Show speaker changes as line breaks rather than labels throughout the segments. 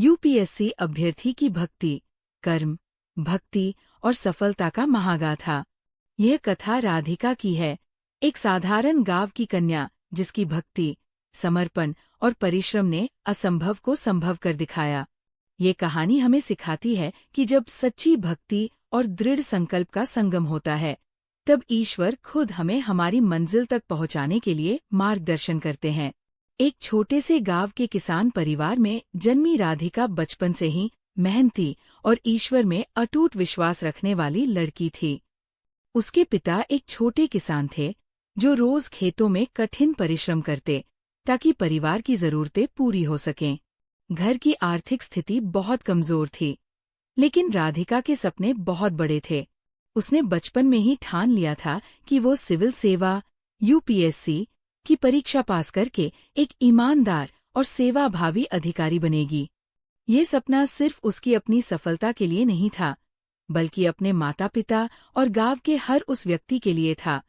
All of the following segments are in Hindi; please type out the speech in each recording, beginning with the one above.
यूपीएससी अभ्यर्थी की भक्ति, कर्म, भक्ति और सफलता का महागाथा। यह कथा राधिका की है, एक साधारण गांव की कन्या जिसकी भक्ति, समर्पण और परिश्रम ने असंभव को संभव कर दिखाया। ये कहानी हमें सिखाती है कि जब सच्ची भक्ति और दृढ़ संकल्प का संगम होता है, तब ईश्वर खुद हमें हमारी मंजिल तक पहुंचाने के लिए मार्गदर्शन करते हैं। एक छोटे से गांव के किसान परिवार में जन्मी राधिका बचपन से ही मेहनती और ईश्वर में अटूट विश्वास रखने वाली लड़की थी। उसके पिता एक छोटे किसान थे जो रोज खेतों में कठिन परिश्रम करते ताकि परिवार की जरूरतें पूरी हो सकें। घर की आर्थिक स्थिति बहुत कमजोर थी, लेकिन राधिका के सपने बहुत बड़े थे। उसने बचपन में ही ठान लिया था कि वो सिविल सेवा यूपीएससी की परीक्षा पास करके एक ईमानदार और सेवाभावी अधिकारी बनेगी। ये सपना सिर्फ उसकी अपनी सफलता के लिए नहीं था, बल्कि अपने माता पिता और गांव के हर उस व्यक्ति के लिए था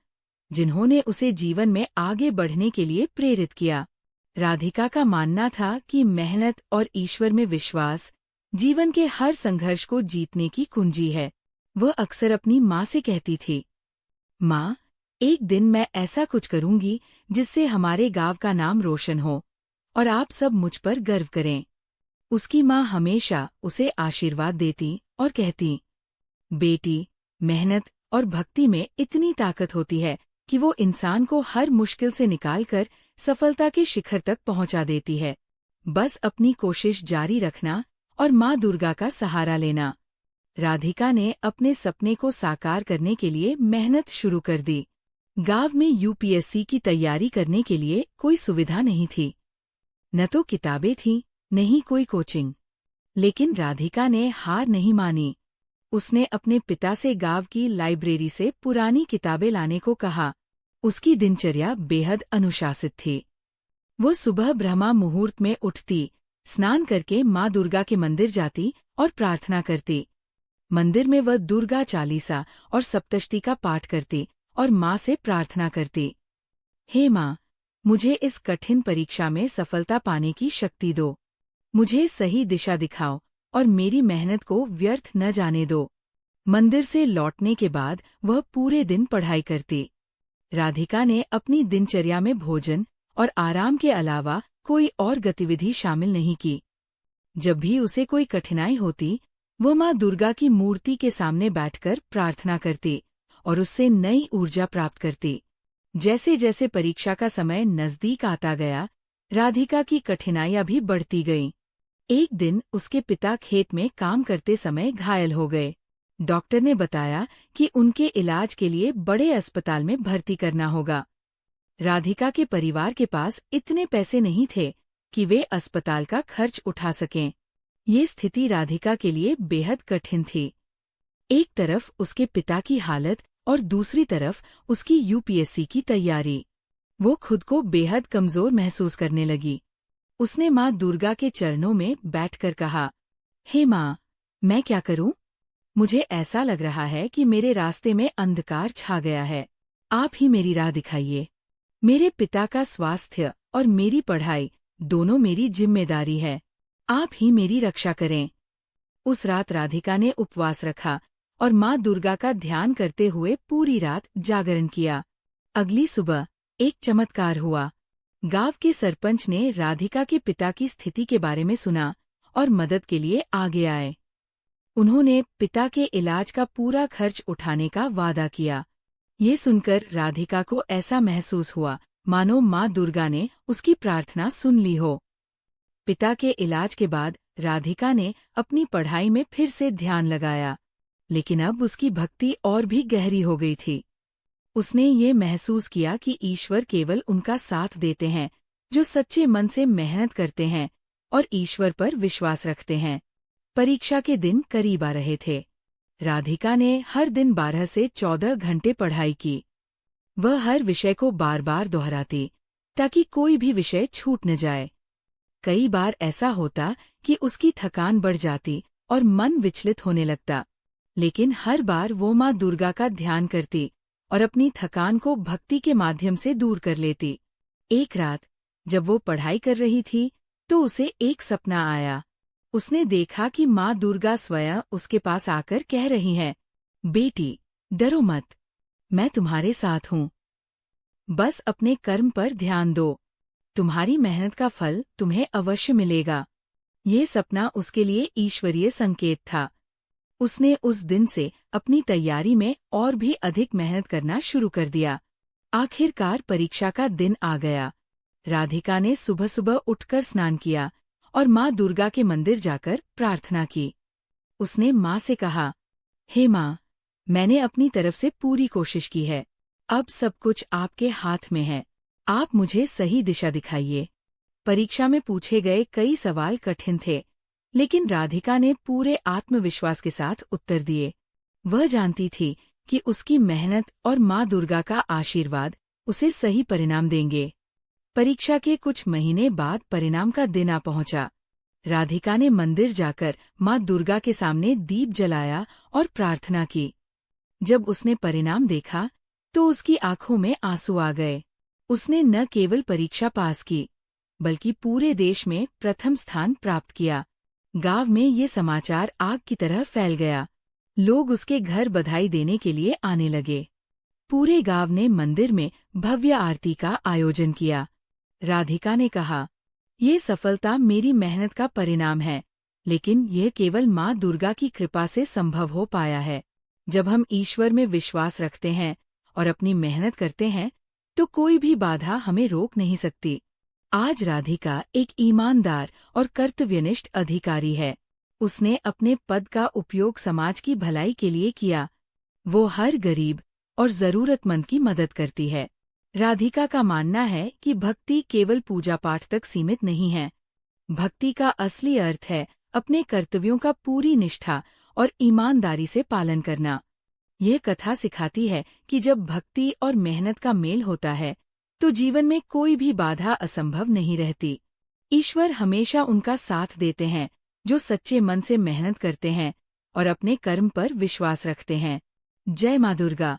जिन्होंने उसे जीवन में आगे बढ़ने के लिए प्रेरित किया। राधिका का मानना था कि मेहनत और ईश्वर में विश्वास जीवन के हर संघर्ष को जीतने की कुंजी है। वह अक्सर अपनी माँ से कहती थी, माँ, एक दिन मैं ऐसा कुछ करूंगी जिससे हमारे गांव का नाम रोशन हो और आप सब मुझ पर गर्व करें। उसकी माँ हमेशा उसे आशीर्वाद देती और कहती, बेटी, मेहनत और भक्ति में इतनी ताकत होती है कि वो इंसान को हर मुश्किल से निकालकर सफलता के शिखर तक पहुंचा देती है। बस अपनी कोशिश जारी रखना और माँ दुर्गा का सहारा लेना। राधिका ने अपने सपने को साकार करने के लिए मेहनत शुरू कर दी। गांव में यूपीएससी की तैयारी करने के लिए कोई सुविधा नहीं थी। न तो किताबें थीं, न ही कोई कोचिंग। लेकिन राधिका ने हार नहीं मानी। उसने अपने पिता से गांव की लाइब्रेरी से पुरानी किताबें लाने को कहा। उसकी दिनचर्या बेहद अनुशासित थी। वो सुबह ब्रह्मा मुहूर्त में उठती, स्नान करके माँ दुर्गा के मंदिर जाती और प्रार्थना करती। मंदिर में वह दुर्गा चालीसा और सप्तशती का पाठ करती और माँ से प्रार्थना करती, हे माँ, मुझे इस कठिन परीक्षा में सफलता पाने की शक्ति दो। मुझे सही दिशा दिखाओ और मेरी मेहनत को व्यर्थ न जाने दो। मंदिर से लौटने के बाद वह पूरे दिन पढ़ाई करती। राधिका ने अपनी दिनचर्या में भोजन और आराम के अलावा कोई और गतिविधि शामिल नहीं की। जब भी उसे कोई कठिनाई होती, वह माँ दुर्गा की मूर्ति के सामने बैठकर प्रार्थना करती और उससे नई ऊर्जा प्राप्त करती। जैसे जैसे परीक्षा का समय नजदीक आता गया, राधिका की कठिनाइयां भी बढ़ती गईं। एक दिन उसके पिता खेत में काम करते समय घायल हो गए। डॉक्टर ने बताया कि उनके इलाज के लिए बड़े अस्पताल में भर्ती करना होगा। राधिका के परिवार के पास इतने पैसे नहीं थे कि वे अस्पताल का खर्च उठा सकें। ये स्थिति राधिका के लिए बेहद कठिन थी। एक तरफ उसके पिता की हालत और दूसरी तरफ उसकी यूपीएससी की तैयारी। वो खुद को बेहद कमजोर महसूस करने लगी। उसने माँ दुर्गा के चरणों में बैठकर कहा, हे माँ, मैं क्या करूं? मुझे ऐसा लग रहा है कि मेरे रास्ते में अंधकार छा गया है। आप ही मेरी राह दिखाइए। मेरे पिता का स्वास्थ्य और मेरी पढ़ाई दोनों मेरी जिम्मेदारी है। आप ही मेरी रक्षा करें। उस रात राधिका ने उपवास रखा और माँ दुर्गा का ध्यान करते हुए पूरी रात जागरण किया। अगली सुबह एक चमत्कार हुआ। गांव के सरपंच ने राधिका के पिता की स्थिति के बारे में सुना और मदद के लिए आगे आए। उन्होंने पिता के इलाज का पूरा खर्च उठाने का वादा किया। ये सुनकर राधिका को ऐसा महसूस हुआ मानो माँ दुर्गा ने उसकी प्रार्थना सुन ली हो। पिता के इलाज के बाद राधिका ने अपनी पढ़ाई में फिर से ध्यान लगाया, लेकिन अब उसकी भक्ति और भी गहरी हो गई थी। उसने ये महसूस किया कि ईश्वर केवल उनका साथ देते हैं जो सच्चे मन से मेहनत करते हैं और ईश्वर पर विश्वास रखते हैं। परीक्षा के दिन करीब आ रहे थे। राधिका ने हर दिन 12 से 14 घंटे पढ़ाई की। वह हर विषय को बार बार दोहराती ताकि कोई भी विषय छूट न जाए। कई बार ऐसा होता कि उसकी थकान बढ़ जाती और मन विचलित होने लगता, लेकिन हर बार वो माँ दुर्गा का ध्यान करती और अपनी थकान को भक्ति के माध्यम से दूर कर लेती। एक रात जब वो पढ़ाई कर रही थी तो उसे एक सपना आया। उसने देखा कि माँ दुर्गा स्वयं उसके पास आकर कह रही है, बेटी, डरो मत, मैं तुम्हारे साथ हूँ। बस अपने कर्म पर ध्यान दो, तुम्हारी मेहनत का फल तुम्हें अवश्य मिलेगा। ये सपना उसके लिए ईश्वरीय संकेत था। उसने उस दिन से अपनी तैयारी में और भी अधिक मेहनत करना शुरू कर दिया। आखिरकार परीक्षा का दिन आ गया। राधिका ने सुबह सुबह उठकर स्नान किया और माँ दुर्गा के मंदिर जाकर प्रार्थना की। उसने माँ से कहा, हे माँ, मैंने अपनी तरफ से पूरी कोशिश की है। अब सब कुछ आपके हाथ में है। आप मुझे सही दिशा दिखाइए। परीक्षा में पूछे गए कई सवाल कठिन थे, लेकिन राधिका ने पूरे आत्मविश्वास के साथ उत्तर दिए। वह जानती थी कि उसकी मेहनत और माँ दुर्गा का आशीर्वाद उसे सही परिणाम देंगे। परीक्षा के कुछ महीने बाद परिणाम का दिन आ पहुंचा। राधिका ने मंदिर जाकर माँ दुर्गा के सामने दीप जलाया और प्रार्थना की। जब उसने परिणाम देखा तो उसकी आंखों में आंसू आ गए। उसने न केवल परीक्षा पास की, बल्कि पूरे देश में प्रथम स्थान प्राप्त किया। गांव में ये समाचार आग की तरह फैल गया। लोग उसके घर बधाई देने के लिए आने लगे। पूरे गांव ने मंदिर में भव्य आरती का आयोजन किया। राधिका ने कहा, ये सफलता मेरी मेहनत का परिणाम है, लेकिन यह केवल माँ दुर्गा की कृपा से संभव हो पाया है। जब हम ईश्वर में विश्वास रखते हैं और अपनी मेहनत करते हैं, तो कोई भी बाधा हमें रोक नहीं सकती। आज राधिका एक ईमानदार और कर्तव्यनिष्ठ अधिकारी है। उसने अपने पद का उपयोग समाज की भलाई के लिए किया। वो हर गरीब और जरूरतमंद की मदद करती है। राधिका का मानना है कि भक्ति केवल पूजा पाठ तक सीमित नहीं है। भक्ति का असली अर्थ है अपने कर्तव्यों का पूरी निष्ठा और ईमानदारी से पालन करना। यह कथा सिखाती है कि जब भक्ति और मेहनत का मेल होता है, तो जीवन में कोई भी बाधा असंभव नहीं रहती। ईश्वर हमेशा उनका साथ देते हैं जो सच्चे मन से मेहनत करते हैं और अपने कर्म पर विश्वास रखते हैं। जय माँ दुर्गा।